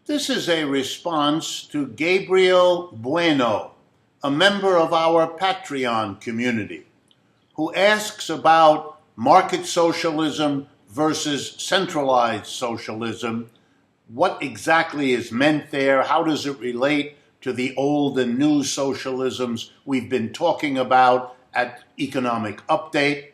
This is a response to Gabriel Bueno, a member of our Patreon community, who asks about market socialism versus centralized socialism. What exactly is meant there? How does it relate to the old and new socialisms we've been talking about at Economic Update?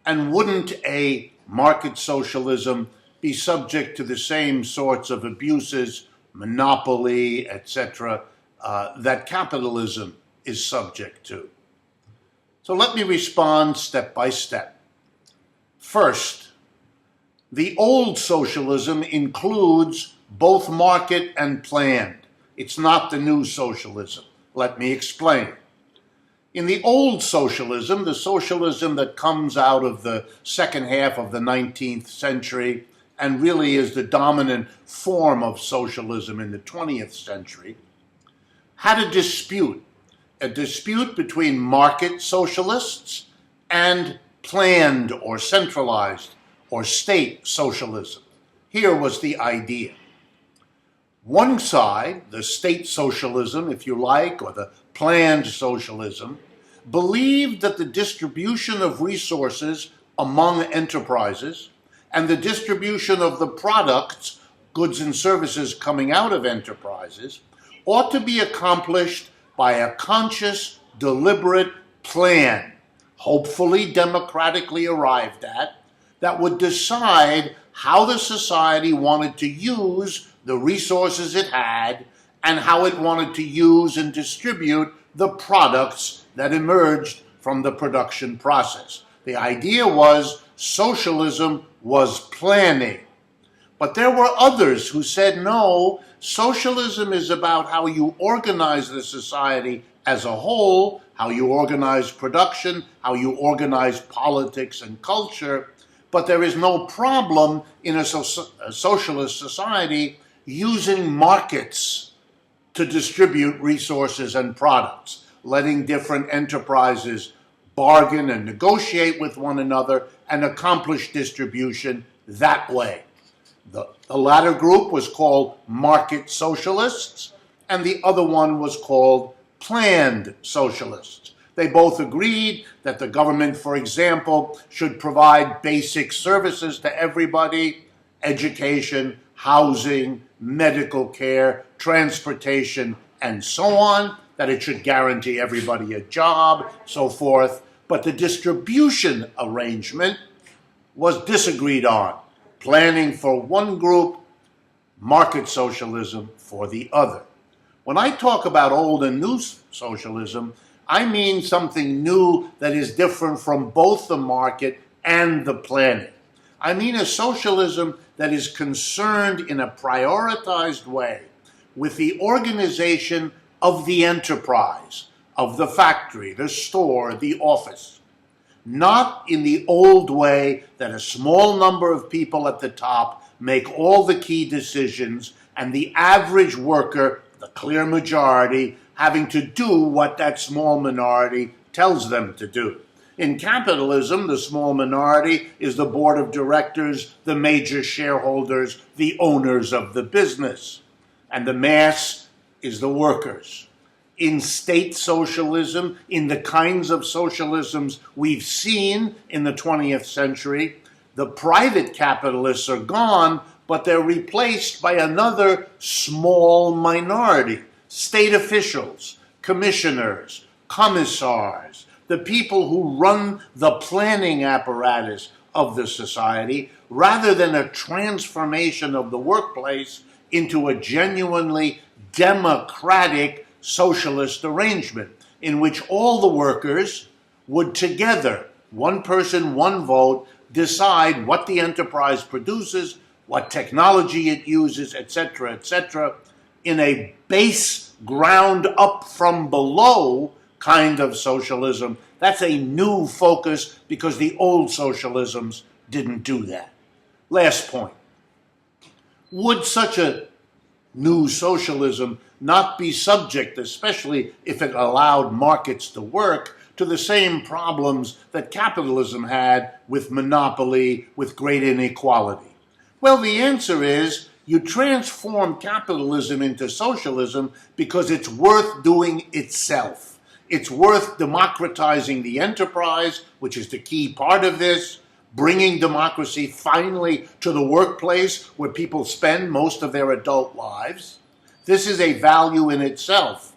And wouldn't a market socialism be subject to the same sorts of abuses, monopoly, etc., that capitalism is subject to? So let me respond step by step. First, the old socialism includes both market and planned. It's not the new socialism. Let me explain. In the old socialism, the socialism that comes out of the second half of the 19th century and really is the dominant form of socialism in the 20th century, had a dispute between market socialists and planned or centralized or state socialism. Here was the idea. One side, the state socialism, if you like, or the planned socialism, believed that the distribution of resources among enterprises and the distribution of the products, goods and services coming out of enterprises, ought to be accomplished by a conscious, deliberate plan, hopefully democratically arrived at, that would decide how the society wanted to use the resources it had and how it wanted to use and distribute the products that emerged from the production process. The idea was socialism was planning. But there were others who said, no, socialism is about how you organize the society as a whole, how you organize production, how you organize politics and culture, but there is no problem in a socialist society using markets to distribute resources and products, letting different enterprises bargain and negotiate with one another and accomplish distribution that way. The latter group was called market socialists, and the other one was called planned socialists. They both agreed that the government, for example, should provide basic services to everybody: education, housing, medical care, transportation, and so on, that it should guarantee everybody a job, so forth. But the distribution arrangement was disagreed on. Planning for one group, market socialism for the other. When I talk about old and new socialism, I mean something new that is different from both the market and the planning. I mean a socialism that is concerned in a prioritized way with the organization of the enterprise, of the factory, the store, the office. Not in the old way that a small number of people at the top make all the key decisions and the average worker, the clear majority, having to do what that small minority tells them to do. In capitalism, the small minority is the board of directors, the major shareholders, the owners of the business, and the mass is the workers. In state socialism, in the kinds of socialisms we've seen in the 20th century, the private capitalists are gone, but they're replaced by another small minority: state officials, commissioners, commissars, the people who run the planning apparatus of the society, rather than a transformation of the workplace into a genuinely democratic socialist arrangement in which all the workers would together, one person, one vote, decide what the enterprise produces, what technology it uses, etc., in a base ground up from below kind of socialism. That's a new focus because the old socialisms didn't do that. Last point. Would such a new socialism not be subject, especially if it allowed markets to work, to the same problems that capitalism had with monopoly, with great inequality? Well, the answer is You transform capitalism into socialism because it's worth doing itself. It's worth democratizing the enterprise, which is the key part of this, bringing democracy finally to the workplace where people spend most of their adult lives. This is a value in itself.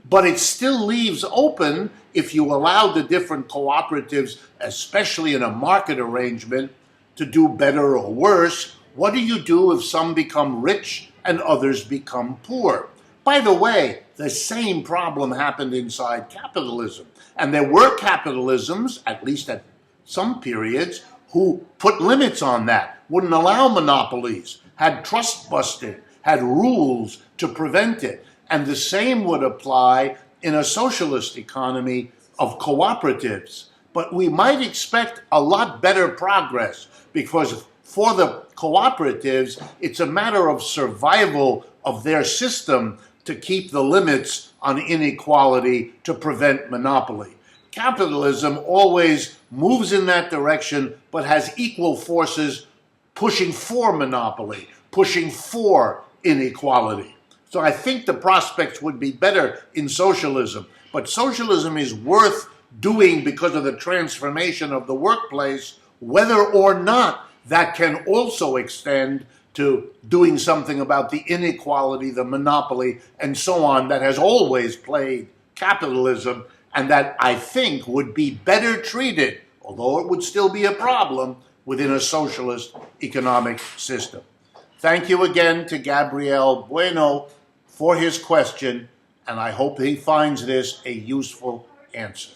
But it still leaves open, if you allow the different cooperatives, especially in a market arrangement, to do better or worse. What do you do if some become rich and others become poor? By the way, the same problem happened inside capitalism. And there were capitalisms, at least at some periods, who put limits on that, wouldn't allow monopolies, had trust busting, had rules to prevent it. And the same would apply in a socialist economy of cooperatives. But we might expect a lot better progress because for the cooperatives, it's a matter of survival of their system to keep the limits on inequality to prevent monopoly. Capitalism always moves in that direction, but has equal forces pushing for monopoly, pushing for inequality. So I think the prospects would be better in socialism. But socialism is worth doing because of the transformation of the workplace, whether or not that can also extend to doing something about the inequality, the monopoly, and so on that has always plagued capitalism, and that I think would be better treated, although it would still be a problem, within a socialist economic system. Thank you again to Gabriel Bueno for his question, and I hope he finds this a useful answer.